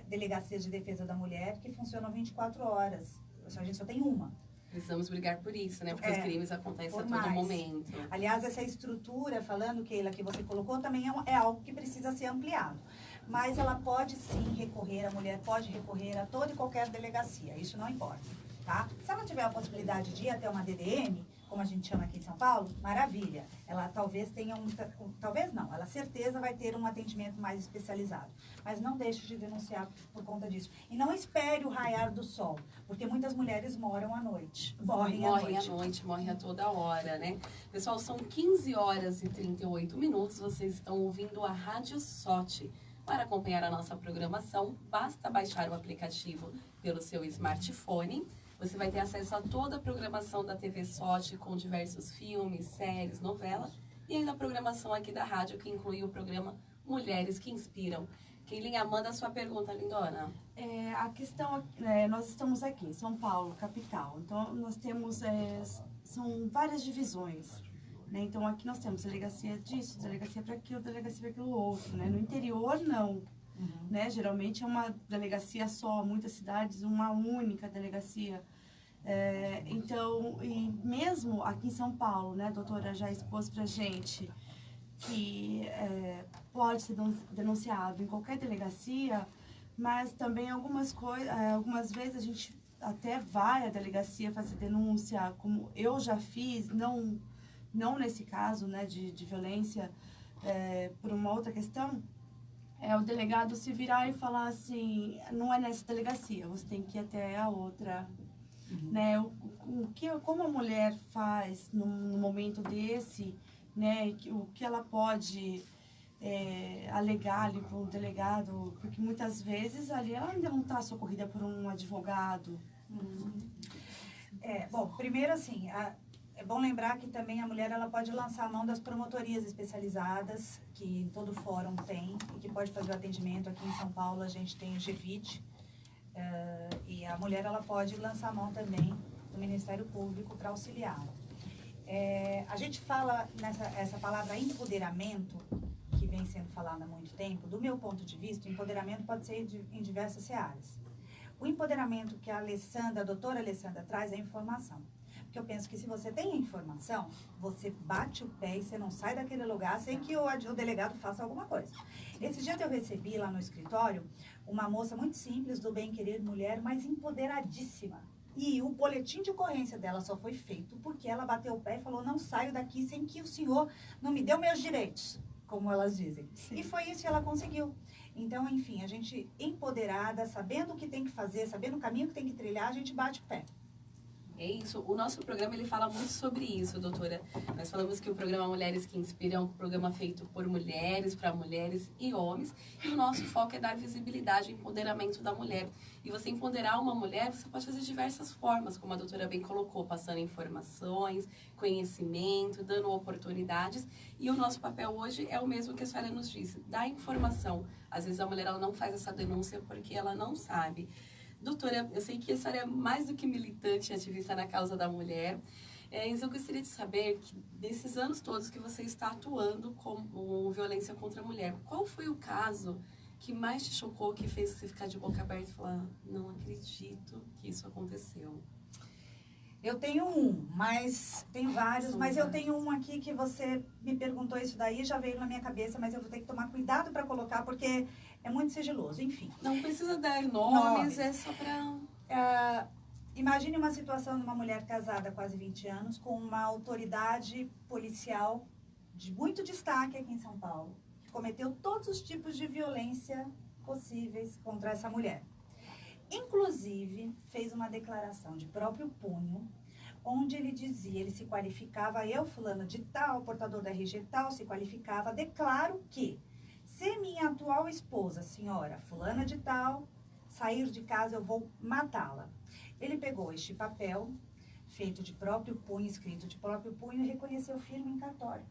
[SPEAKER 4] delegacias de defesa da mulher que funcionam 24 horas. A gente só tem uma.
[SPEAKER 1] Precisamos brigar por isso, né? Porque os crimes acontecem a todo momento.
[SPEAKER 4] Aliás, essa estrutura, falando, Keila, que você colocou, também é algo que precisa ser ampliado. Mas ela pode sim recorrer, a mulher pode recorrer a toda e qualquer delegacia, isso não importa, tá? Se ela tiver a possibilidade de ir até uma DDM, como a gente chama aqui em São Paulo, maravilha. Ela talvez tenha talvez não, ela certeza vai ter um atendimento mais especializado. Mas não deixe de denunciar por conta disso. E não espere o raiar do sol, porque muitas mulheres moram à noite. Morrem à noite,
[SPEAKER 1] morrem a toda hora, né? Pessoal, são 15 horas e 38 minutos, vocês estão ouvindo a Rádio Sote. Para acompanhar a nossa programação, basta baixar o aplicativo pelo seu smartphone. Você vai ter acesso a toda a programação da TV Sote, com diversos filmes, séries, novelas, e ainda a programação aqui da rádio, que inclui o programa Mulheres que Inspiram. Keilinha, manda a sua pergunta, lindona.
[SPEAKER 3] A questão, nós estamos aqui em São Paulo, capital, então nós temos, são várias divisões. Né? Então, aqui nós temos delegacia disso, delegacia para aquilo, delegacia para aquilo outro. Né? No interior, não. Né? Geralmente é uma delegacia só, muitas cidades, uma única delegacia. Então, e mesmo aqui em São Paulo, né, a doutora já expôs para a gente que pode ser denunciado em qualquer delegacia, mas também algumas vezes a gente até vai à delegacia fazer denúncia, como eu já fiz, não nesse caso, né, de violência, por uma outra questão, o delegado se virar e falar assim, não é nessa delegacia, você tem que ir até a outra, né? Como a mulher faz num momento desse, né? O que ela pode alegar ali para um delegado, porque muitas vezes ali ela ainda não está socorrida por um advogado.
[SPEAKER 4] Bom, primeiro assim, é bom lembrar que também a mulher ela pode lançar a mão das promotorias especializadas, que em todo fórum tem, e que pode fazer o atendimento. Aqui em São Paulo a gente tem o GVIT, e a mulher ela pode lançar a mão também do Ministério Público para auxiliá-la. A gente fala essa palavra empoderamento, que vem sendo falada há muito tempo. Do meu ponto de vista, o empoderamento pode ser em diversas searas. O empoderamento que a doutora Alessandra traz é a informação. Porque eu penso que se você tem a informação, você bate o pé e você não sai daquele lugar sem que o delegado faça alguma coisa. Esse dia eu recebi lá no escritório uma moça muito simples, do Bem Querer Mulher, mas empoderadíssima. E o boletim de ocorrência dela só foi feito porque ela bateu o pé e falou, não saio daqui sem que o senhor não me dê meus direitos, como elas dizem. Sim. E foi isso que ela conseguiu. Então, enfim, a gente empoderada, sabendo o que tem que fazer, sabendo o caminho que tem que trilhar, a gente bate o pé.
[SPEAKER 1] É isso. O nosso programa, ele fala muito sobre isso, doutora. Nós falamos que o programa Mulheres que Inspiram é um programa feito por mulheres, para mulheres e homens. E o nosso foco é dar visibilidade e empoderamento da mulher. E você empoderar uma mulher, você pode fazer de diversas formas, como a doutora bem colocou, passando informações, conhecimento, dando oportunidades. E o nosso papel hoje é o mesmo que a senhora nos disse, dar informação. Às vezes a mulher ela não faz essa denúncia porque ela não sabe. Doutora, eu sei que a senhora é mais do que militante e ativista na causa da mulher, mas eu gostaria de saber, que desses anos todos que você está atuando com violência contra a mulher, qual foi o caso que mais te chocou, que fez você ficar de boca aberta e falar, não acredito que isso aconteceu?
[SPEAKER 4] Eu tenho tenho vários, mas eu tenho um aqui que você me perguntou isso daí, já veio na minha cabeça, mas eu vou ter que tomar cuidado para colocar, porque é muito sigiloso, enfim.
[SPEAKER 1] Não precisa dar nomes, é só para...
[SPEAKER 4] Imagine uma situação de uma mulher casada há quase 20 anos, com uma autoridade policial de muito destaque aqui em São Paulo, que cometeu todos os tipos de violência possíveis contra essa mulher. Inclusive, fez uma declaração de próprio punho, onde ele dizia, ele se qualificava, eu, fulano de tal, portador da RG tal, se qualificava, declaro que, se minha atual esposa, senhora fulana de tal, sair de casa, eu vou matá-la. Ele pegou este papel, feito de próprio punho, escrito de próprio punho, e reconheceu firma em cartório.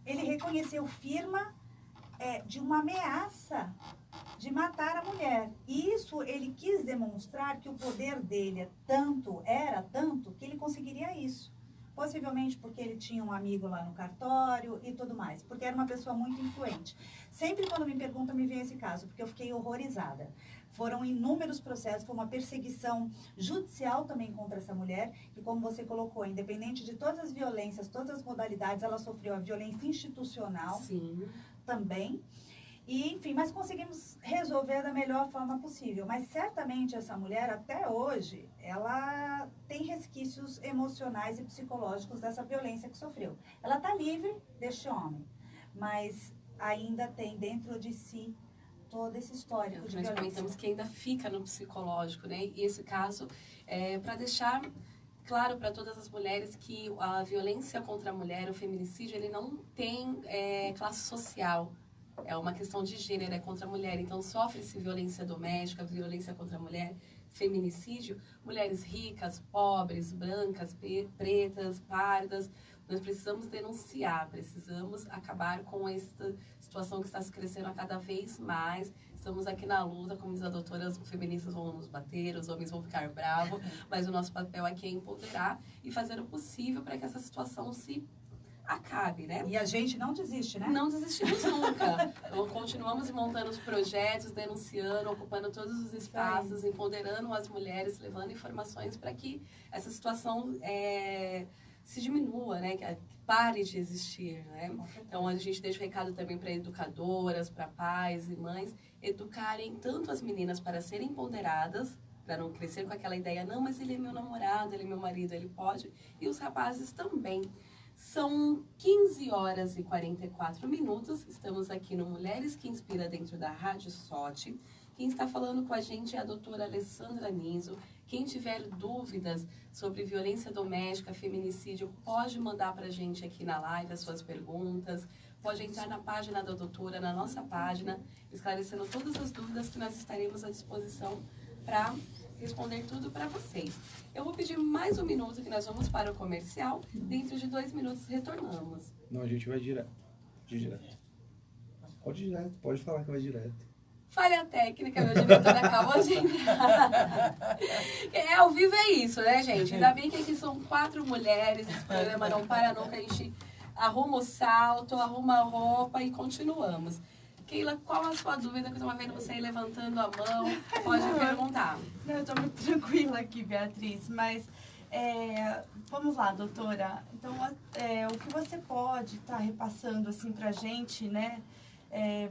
[SPEAKER 4] Ele reconheceu firma de uma ameaça de matar a mulher. E isso ele quis demonstrar que o poder dele era tanto, que ele conseguiria isso. Possivelmente porque ele tinha um amigo lá no cartório e tudo mais. Porque era uma pessoa muito influente. Sempre quando me perguntam, me vem esse caso, porque eu fiquei horrorizada. Foram inúmeros processos, foi uma perseguição judicial também contra essa mulher, que como você colocou, independente de todas as violências, todas as modalidades, ela sofreu a violência institucional. Sim. Também. E, enfim, mas conseguimos resolver da melhor forma possível. Mas certamente essa mulher, até hoje, ela tem resquícios emocionais e psicológicos dessa violência que sofreu. Ela está livre deste homem, mas ainda tem dentro de si todo esse histórico de violência. Nós
[SPEAKER 1] comentamos que ainda fica no psicológico, né? E esse caso é para deixar claro para todas as mulheres que a violência contra a mulher, o feminicídio, ele não tem classe social. É uma questão de gênero, é contra a mulher. Então, sofre-se violência doméstica, violência contra a mulher, feminicídio. Mulheres ricas, pobres, brancas, pretas, pardas. Nós precisamos denunciar, precisamos acabar com essa situação que está se crescendo a cada vez mais. Estamos aqui na luta, como diz a doutora, as feministas vão nos bater, os homens vão ficar bravos, mas o nosso papel aqui é empoderar e fazer o possível para que essa situação se acabe, né?
[SPEAKER 4] E a gente não desiste, né?
[SPEAKER 1] Não desistimos nunca. Então, continuamos montando os projetos, denunciando, ocupando todos os espaços, empoderando as mulheres, levando informações para que essa situação se diminua, né? Que pare de existir, né? Então, a gente deixa o recado também para educadoras, para pais e mães, educarem tanto as meninas para serem ponderadas, para não crescer com aquela ideia, não, mas ele é meu namorado, ele é meu marido, ele pode, e os rapazes também. São 15 horas e 44 minutos. Estamos aqui no Mulheres que Inspira dentro da Rádio SOT. Quem está falando com a gente é a doutora Alessandra Niso. Quem tiver dúvidas sobre violência doméstica, feminicídio, pode mandar para a gente aqui na live as suas perguntas. Pode entrar na página da doutora, na nossa página, esclarecendo todas as dúvidas que nós estaremos à disposição para responder tudo para vocês. Eu vou pedir mais um minuto que nós vamos para o comercial. Dentro de 2 minutos retornamos.
[SPEAKER 5] Não, a gente vai direto. Pode ir direto, pode falar que vai direto.
[SPEAKER 1] Falha técnica, meu diretor acabou de entrar. Ao vivo é isso, né, gente? Ainda bem que aqui são 4 mulheres, esse programa não para nunca, a gente arruma o salto, arruma a roupa e continuamos. Keila, qual a sua dúvida? Que eu estou vendo você aí levantando a mão, pode perguntar.
[SPEAKER 3] Não, eu estou muito tranquila aqui, Beatriz, mas vamos lá, doutora. Então, o que você pode estar repassando assim para a gente, né?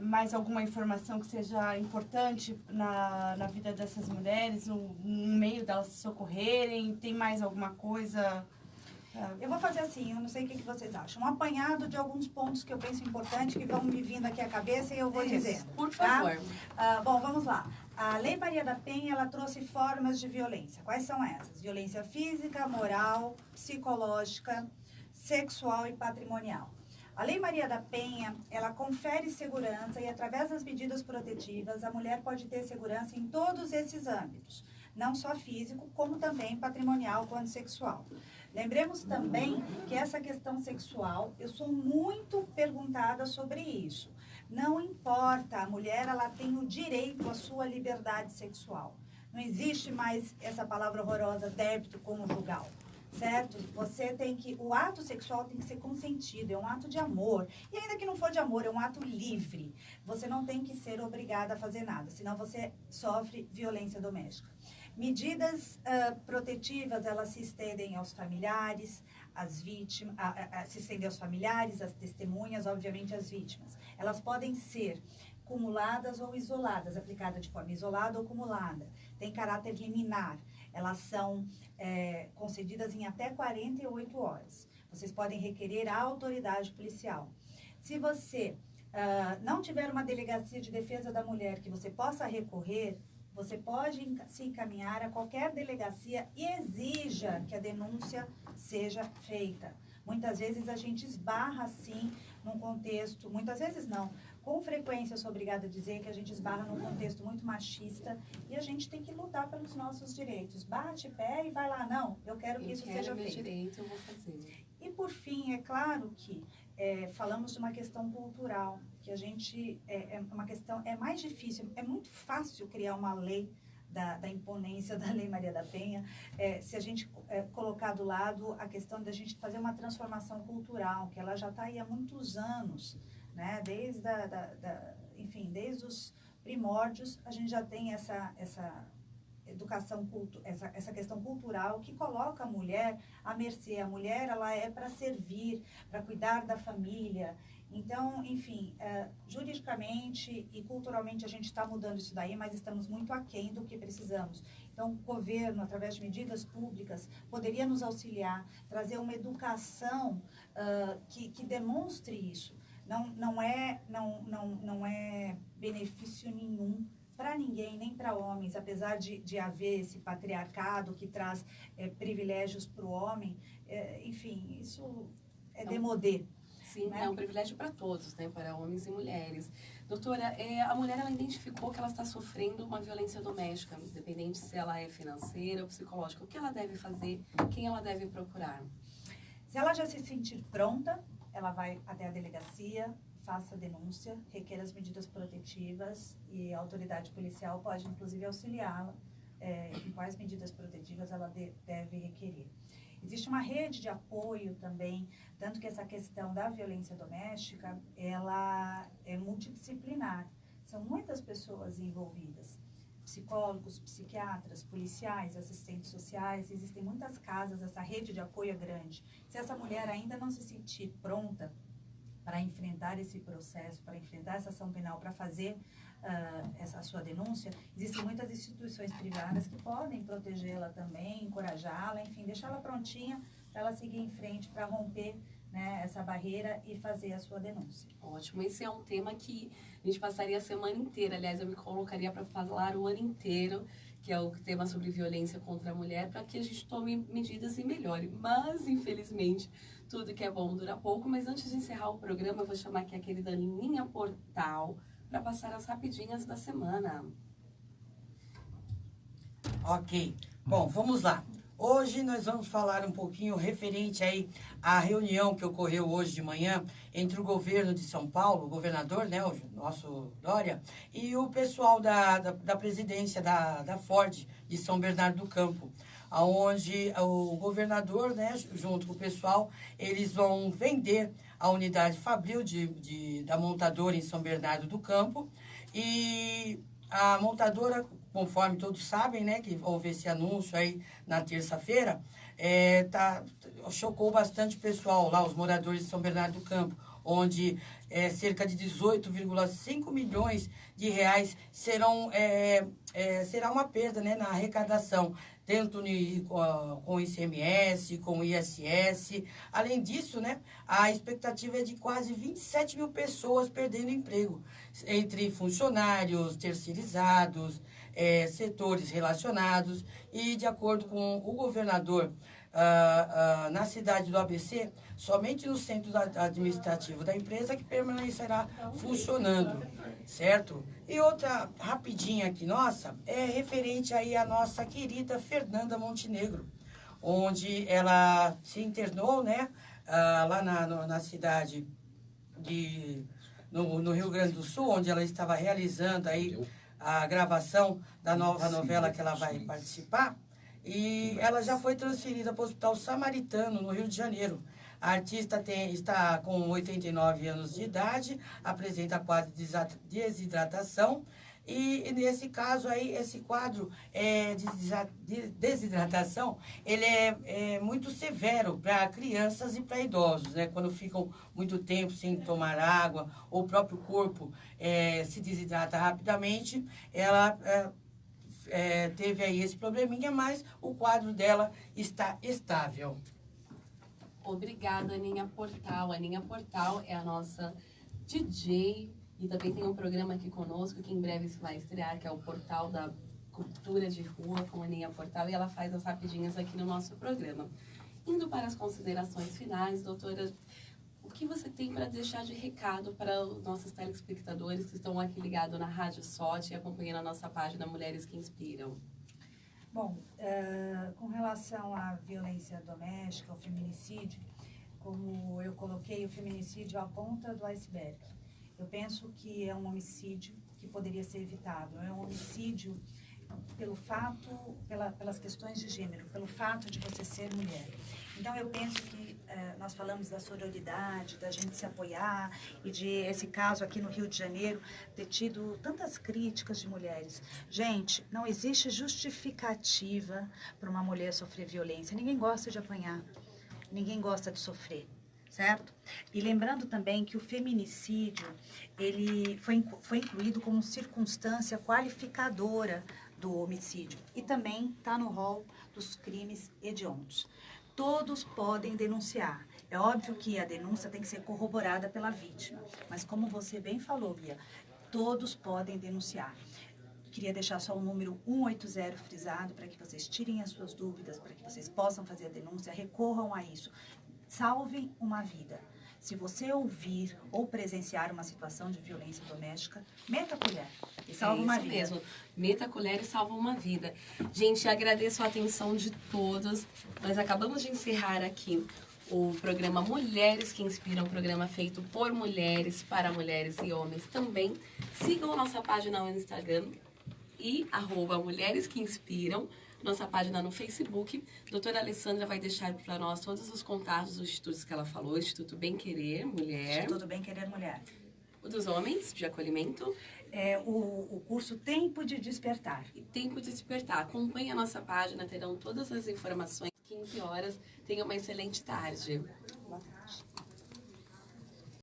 [SPEAKER 3] Mais alguma informação que seja importante na vida dessas mulheres, no meio delas se socorrerem? Tem mais alguma coisa?
[SPEAKER 4] Eu vou fazer assim, eu não sei o que vocês acham. Um apanhado de alguns pontos que eu penso importante, que vão me vindo aqui à cabeça e eu vou dizendo.
[SPEAKER 1] Por favor.
[SPEAKER 4] Tá? Bom, vamos lá. A Lei Maria da Penha, ela trouxe formas de violência. Quais são essas? Violência física, moral, psicológica, sexual e patrimonial. A Lei Maria da Penha, ela confere segurança e, através das medidas protetivas, a mulher pode ter segurança em todos esses âmbitos. Não só físico, como também patrimonial quanto sexual. Lembremos também que essa questão sexual, eu sou muito perguntada sobre isso. Não importa, a mulher ela tem o direito à sua liberdade sexual. Não existe mais essa palavra horrorosa, débito conjugal. Certo? Você tem que... O ato sexual tem que ser consentido, é um ato de amor. E ainda que não for de amor, é um ato livre. Você não tem que ser obrigada a fazer nada, senão você sofre violência doméstica. Medidas protetivas, elas se estendem aos familiares, às vítimas, se estendem aos familiares, às testemunhas, obviamente às vítimas. Elas podem ser cumuladas ou isoladas, aplicadas de forma isolada ou cumulada. Tem caráter liminar. Elas são concedidas em até 48 horas. Vocês podem requerer a autoridade policial. Se você não tiver uma delegacia de defesa da mulher que você possa recorrer, você pode se encaminhar a qualquer delegacia e exija que a denúncia seja feita. Muitas vezes a gente esbarra, assim, num contexto, muitas vezes não, com frequência eu sou obrigada a dizer que a gente esbarra num contexto muito machista e a gente tem que lutar pelos nossos direitos. Bate pé e vai lá, não, eu quero que isso seja feito.
[SPEAKER 1] Direito, eu vou fazer.
[SPEAKER 4] E por fim, é claro que falamos de uma questão cultural, que a gente, uma questão, é mais difícil, é muito fácil criar uma lei da imponência da Lei Maria da Penha, se a gente colocar do lado a questão da gente fazer uma transformação cultural, que ela já está aí há muitos anos, né? Enfim, desde os primórdios, a gente já tem essa educação, essa questão cultural que coloca a mulher à mercê. A mulher, ela é para servir, para cuidar da família. Então, enfim, juridicamente e culturalmente a gente está mudando isso daí, mas estamos muito aquém do que precisamos. Então, o governo, através de medidas públicas, poderia nos auxiliar, trazer uma educação que demonstre isso. Não é benefício nenhum para ninguém, nem para homens, apesar de haver esse patriarcado que traz privilégios para o homem, enfim, isso é demodê.
[SPEAKER 1] Sim,
[SPEAKER 4] né?
[SPEAKER 1] É um privilégio para todos, né? Para homens e mulheres. Doutora, a mulher ela identificou que ela está sofrendo uma violência doméstica, independente se ela é financeira ou psicológica. O que ela deve fazer? Quem ela deve procurar?
[SPEAKER 4] Se ela já se sentir pronta, ela vai até a delegacia, faça a denúncia, requer as medidas protetivas e a autoridade policial pode, inclusive, auxiliá-la em quais medidas protetivas ela deve requerer. Existe uma rede de apoio também, tanto que essa questão da violência doméstica, ela é multidisciplinar. São muitas pessoas envolvidas. Psicólogos, psiquiatras, policiais, assistentes sociais, existem muitas casas, essa rede de apoio é grande. Se essa mulher ainda não se sentir pronta para enfrentar esse processo, para enfrentar essa ação penal, para fazer essa sua denúncia, existem muitas instituições privadas que podem protegê-la também, encorajá-la, enfim, deixá-la prontinha para ela seguir em frente, para romper né, essa barreira e fazer a sua denúncia.
[SPEAKER 1] Ótimo, esse é um tema que a gente passaria a semana inteira, aliás, eu me colocaria para falar o ano inteiro, que é o tema sobre violência contra a mulher, para que a gente tome medidas e melhore. Mas, infelizmente, tudo que é bom dura pouco. Mas antes de encerrar o programa, eu vou chamar aqui a querida Aninha Portal para passar as rapidinhas da semana.
[SPEAKER 10] Ok. Bom, vamos lá. Hoje nós vamos falar um pouquinho referente aí à reunião que ocorreu hoje de manhã entre o governo de São Paulo, o governador, né, o nosso Dória, e o pessoal da presidência da Ford de São Bernardo do Campo, onde o governador, né, junto com o pessoal, eles vão vender a unidade Fabril da montadora em São Bernardo do Campo. E a montadora, conforme todos sabem, né, que houve esse anúncio aí na terça-feira, chocou bastante o pessoal lá, os moradores de São Bernardo do Campo, onde cerca de 18,5 milhões de reais será uma perda, né, na arrecadação, tanto com o ICMS, com o ISS. Além disso, né, a expectativa é de quase 27 mil pessoas perdendo emprego, entre funcionários, terceirizados, setores relacionados. E, de acordo com o governador, na cidade do ABC, somente no centro administrativo da empresa que permanecerá funcionando, certo? E outra rapidinha aqui nossa é referente aí à nossa querida Fernanda Montenegro, onde ela se internou, né, lá na cidade no Rio Grande do Sul, onde ela estava realizando aí a gravação da nova novela que ela vai participar. E ela já foi transferida para o Hospital Samaritano, no Rio de Janeiro. A artista está com 89 anos de idade, apresenta quadro de desidratação. E nesse caso aí, esse quadro de desidratação, ele é muito severo para crianças e para idosos, né? Quando ficam muito tempo sem tomar água, ou o próprio corpo se desidrata rapidamente, ela teve aí esse probleminha, mas o quadro dela está estável.
[SPEAKER 1] Obrigada, Aninha Portal. Aninha Portal é a nossa DJ e também tem um programa aqui conosco que em breve se vai estrear, que é o Portal da Cultura de Rua com Aninha Portal, e ela faz as rapidinhas aqui no nosso programa. Indo para as considerações finais, doutora, o que você tem para deixar de recado para os nossos telespectadores que estão aqui ligados na Rádio SOT e acompanhando a nossa página Mulheres que Inspiram?
[SPEAKER 4] Bom, com relação à violência doméstica, ao feminicídio, como eu coloquei, o feminicídio é a ponta do iceberg. Eu penso que é um homicídio que poderia ser evitado. É um homicídio pelas questões de gênero, pelo fato de você ser mulher. Então, eu penso que nós falamos da sororidade, da gente se apoiar, e de esse caso aqui no Rio de Janeiro ter tido tantas críticas de mulheres. Gente, não existe justificativa para uma mulher sofrer violência. Ninguém gosta de apanhar, ninguém gosta de sofrer, certo? E lembrando também que o feminicídio, ele foi incluído como circunstância qualificadora do homicídio e também está no rol dos crimes hediondos. Todos podem denunciar. É óbvio que a denúncia tem que ser corroborada pela vítima, mas como você bem falou, Bia, todos podem denunciar. Queria deixar só o número 180 frisado para que vocês tirem as suas dúvidas, para que vocês possam fazer a denúncia, recorram a isso. Salvem uma vida. Se você ouvir ou presenciar uma situação de violência doméstica, meta a colher e salva uma vida.
[SPEAKER 1] Mesmo. Meta a colher e salva uma vida. Gente, agradeço a atenção de todos. Nós acabamos de encerrar aqui o programa Mulheres que Inspiram, um programa feito por mulheres, para mulheres e homens também. Sigam a nossa página no Instagram e @Mulheres que Inspiram. Nossa página no Facebook. Doutora Alessandra vai deixar para nós todos os contatos dos institutos que ela falou. Instituto Bem Querer Mulher.
[SPEAKER 4] Instituto Bem Querer Mulher.
[SPEAKER 1] O dos homens, de acolhimento.
[SPEAKER 4] O curso Tempo de Despertar.
[SPEAKER 1] E Tempo de Despertar. Acompanhe a nossa página, terão todas as informações. 15 horas. Tenha uma excelente tarde.
[SPEAKER 4] Boa tarde.